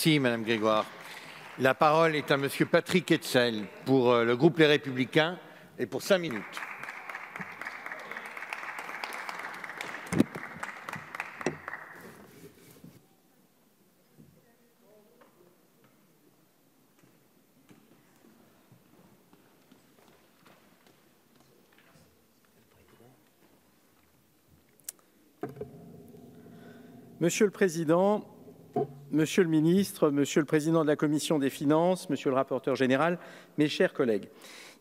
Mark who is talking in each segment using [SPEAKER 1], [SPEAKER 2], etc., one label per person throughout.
[SPEAKER 1] Merci, Madame Grégoire. La parole est à Monsieur Patrick Hetzel pour le groupe Les Républicains et pour 5 minutes.
[SPEAKER 2] Monsieur le Président, Monsieur le Ministre, Monsieur le Président de la Commission des Finances, Monsieur le rapporteur général, mes chers collègues.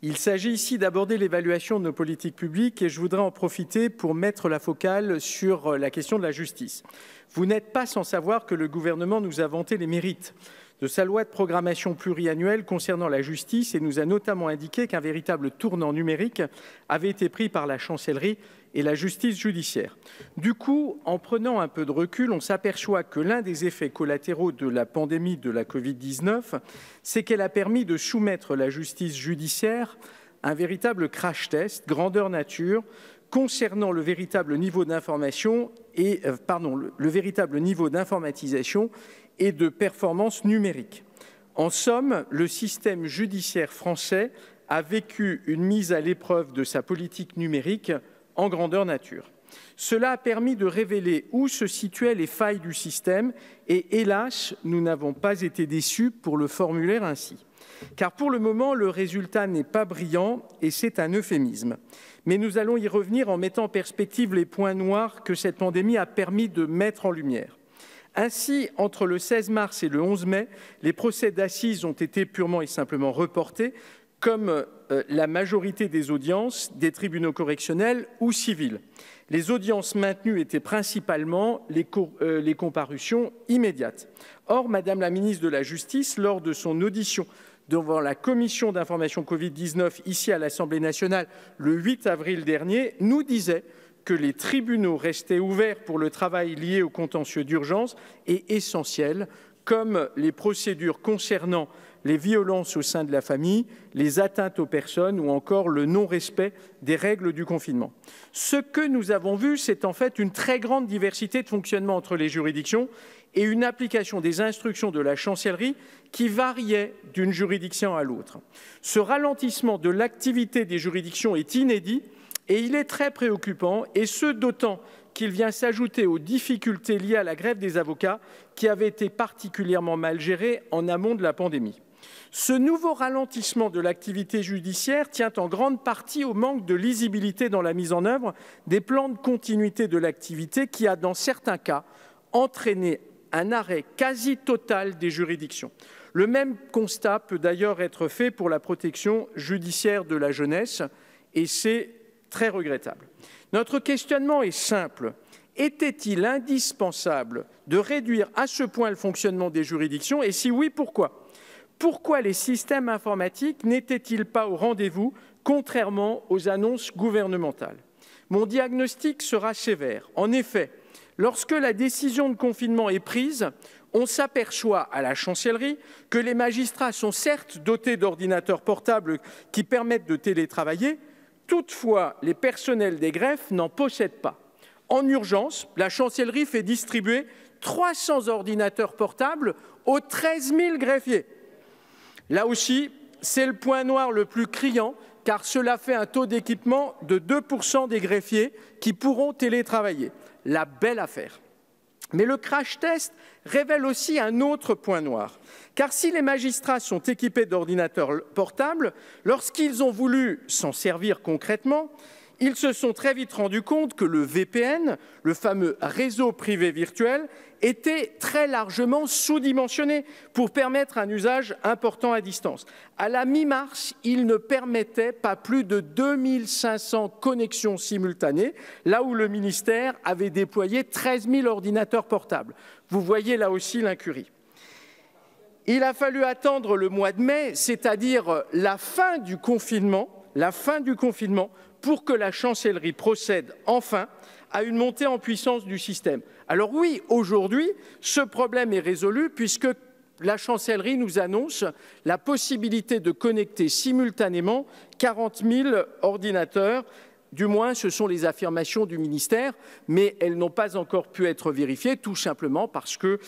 [SPEAKER 2] Il s'agit ici d'aborder l'évaluation de nos politiques publiques et je voudrais en profiter pour mettre la focale sur la question de la justice. Vous n'êtes pas sans savoir que le gouvernement nous a vanté les mérites de sa loi de programmation pluriannuelle concernant la justice et nous a notamment indiqué qu'un véritable tournant numérique avait été pris par la chancellerie et la justice judiciaire. Du coup, en prenant un peu de recul, on s'aperçoit que l'un des effets collatéraux de la pandémie de la Covid-19, c'est qu'elle a permis de soumettre la justice judiciaire à un véritable crash test, grandeur nature, concernant le véritable niveau d'information et le véritable niveau d'informatisation et de performance numérique. En somme, le système judiciaire français a vécu une mise à l'épreuve de sa politique numérique en grandeur nature. Cela a permis de révéler où se situaient les failles du système et, hélas, nous n'avons pas été déçus pour le formuler ainsi. Car pour le moment, le résultat n'est pas brillant et c'est un euphémisme. Mais nous allons y revenir en mettant en perspective les points noirs que cette pandémie a permis de mettre en lumière. Ainsi, entre le 16 mars et le 11 mai, les procès d'assises ont été purement et simplement reportés, comme la majorité des audiences des tribunaux correctionnels ou civils. Les audiences maintenues étaient principalement les comparutions immédiates. Or, Madame la ministre de la Justice, lors de son audition devant la commission d'information Covid-19 ici à l'Assemblée nationale le 8 avril dernier, nous disait que les tribunaux restaient ouverts pour le travail lié au contentieux d'urgence et essentiel, comme les procédures concernant les violences au sein de la famille, les atteintes aux personnes ou encore le non-respect des règles du confinement. Ce que nous avons vu, c'est en fait une très grande diversité de fonctionnement entre les juridictions et une application des instructions de la chancellerie qui variait d'une juridiction à l'autre. Ce ralentissement de l'activité des juridictions est inédit et il est très préoccupant, et ce d'autant qu'il vient s'ajouter aux difficultés liées à la grève des avocats qui avait été particulièrement mal gérée en amont de la pandémie. Ce nouveau ralentissement de l'activité judiciaire tient en grande partie au manque de lisibilité dans la mise en œuvre des plans de continuité de l'activité qui a, dans certains cas, entraîné un arrêt quasi total des juridictions. Le même constat peut d'ailleurs être fait pour la protection judiciaire de la jeunesse et c'est très regrettable. Notre questionnement est simple. Était-il indispensable de réduire à ce point le fonctionnement des juridictions et si oui, pourquoi ? Pourquoi les systèmes informatiques n'étaient-ils pas au rendez-vous, contrairement aux annonces gouvernementales? Mon diagnostic sera sévère. En effet, lorsque la décision de confinement est prise, on s'aperçoit à la chancellerie que les magistrats sont certes dotés d'ordinateurs portables qui permettent de télétravailler, toutefois les personnels des greffes n'en possèdent pas. En urgence, la chancellerie fait distribuer 300 ordinateurs portables aux 13 000 greffiers. Là aussi, c'est le point noir le plus criant, car cela fait un taux d'équipement de 2% des greffiers qui pourront télétravailler. La belle affaire. Mais le crash test révèle aussi un autre point noir. Car si les magistrats sont équipés d'ordinateurs portables, lorsqu'ils ont voulu s'en servir concrètement, ils se sont très vite rendus compte que le VPN, le fameux réseau privé virtuel, était très largement sous-dimensionné pour permettre un usage important à distance. À la mi-mars, il ne permettait pas plus de 2500 connexions simultanées, là où le ministère avait déployé 13 000 ordinateurs portables. Vous voyez là aussi l'incurie. Il a fallu attendre le mois de mai, c'est-à-dire la fin du confinement, pour que la chancellerie procède enfin à une montée en puissance du système. Alors oui, aujourd'hui, ce problème est résolu puisque la chancellerie nous annonce la possibilité de connecter simultanément 40 000 ordinateurs Du moins, ce sont les affirmations du ministère, mais elles n'ont pas encore pu être vérifiées, tout simplement parce que,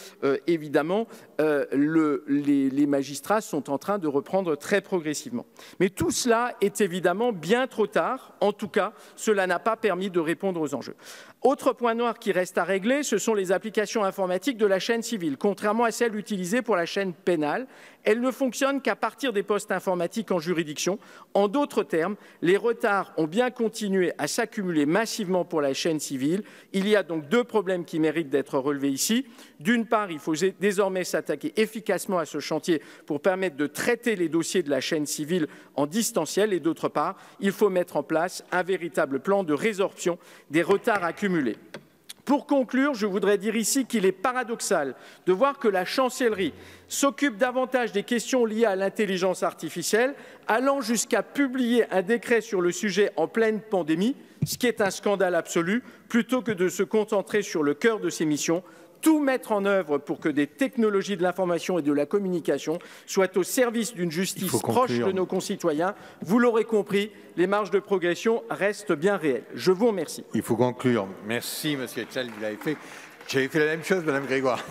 [SPEAKER 2] évidemment, les magistrats sont en train de reprendre très progressivement. Mais tout cela est évidemment bien trop tard. En tout cas, cela n'a pas permis de répondre aux enjeux. Autre point noir qui reste à régler, ce sont les applications informatiques de la chaîne civile. Contrairement à celles utilisées pour la chaîne pénale, elles ne fonctionnent qu'à partir des postes informatiques en juridiction. En d'autres termes, les retards ont bien continué à s'accumuler massivement pour la chaîne civile. Il y a donc deux problèmes qui méritent d'être relevés ici. D'une part, il faut désormais s'attaquer efficacement à ce chantier pour permettre de traiter les dossiers de la chaîne civile en distanciel. Et d'autre part, il faut mettre en place un véritable plan de résorption des retards accumulés. Pour conclure, je voudrais dire ici qu'il est paradoxal de voir que la chancellerie s'occupe davantage des questions liées à l'intelligence artificielle, allant jusqu'à publier un décret sur le sujet en pleine pandémie, ce qui est un scandale absolu, plutôt que de se concentrer sur le cœur de ses missions, tout mettre en œuvre pour que des technologies de l'information et de la communication soient au service d'une justice proche de nos concitoyens. Vous l'aurez compris, les marges de progression restent bien réelles. Je vous remercie.
[SPEAKER 1] Il faut conclure. Merci, Monsieur Hetzel, vous l'avez fait. J'avais fait la même chose, Madame Grégoire.